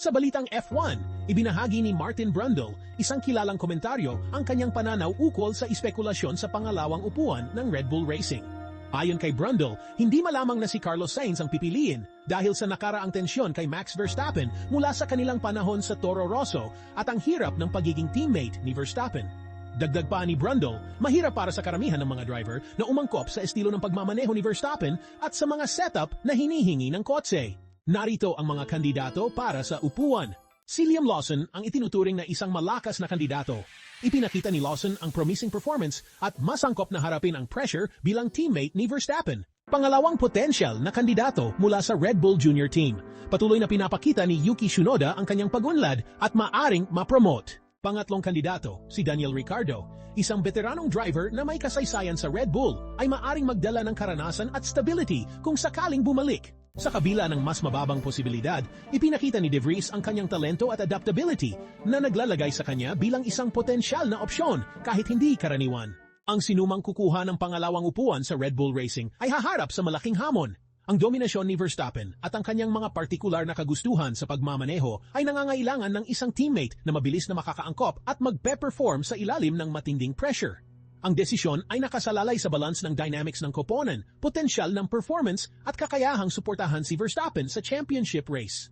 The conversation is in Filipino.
Sa balitang F1, ibinahagi ni Martin Brundle, isang kilalang komentaryo, ang kanyang pananaw ukol sa espekulasyon sa pangalawang upuan ng Red Bull Racing. Ayon kay Brundle, hindi malamang na si Carlos Sainz ang pipiliin dahil sa nakaraang tensyon kay Max Verstappen mula sa kanilang panahon sa Toro Rosso at ang hirap ng pagiging teammate ni Verstappen. Dagdag pa ni Brundle, mahirap para sa karamihan ng mga driver na umangkop sa estilo ng pagmamaneho ni Verstappen at sa mga setup na hinihingi ng kotse. Narito ang mga kandidato para sa upuan. Si Liam Lawson ang itinuturing na isang malakas na kandidato. Ipinakita ni Lawson ang promising performance at masangkop na harapin ang pressure bilang teammate ni Verstappen. Pangalawang potential na kandidato mula sa Red Bull Junior Team. Patuloy na pinapakita ni Yuki Tsunoda ang kanyang pagunlad at maaring ma-promote. Pangatlong kandidato, si Daniel Ricciardo, isang veteranong driver na may kasaysayan sa Red Bull, ay maaring magdala ng karanasan at stability kung sakaling bumalik. Sa kabila ng mas mababang posibilidad, ipinakita ni De Vries ang kanyang talento at adaptability na naglalagay sa kanya bilang isang potensyal na opsyon kahit hindi karaniwan. Ang sinumang kukuha ng pangalawang upuan sa Red Bull Racing ay haharap sa malaking hamon. Ang dominasyon ni Verstappen at ang kanyang mga partikular na kagustuhan sa pagmamaneho ay nangangailangan ng isang teammate na mabilis na makakaangkop at magpe-perform sa ilalim ng matinding pressure. Ang desisyon ay nakasalalay sa balance ng dynamics ng koponan, potensyal ng performance at kakayahang suportahan si Verstappen sa championship race.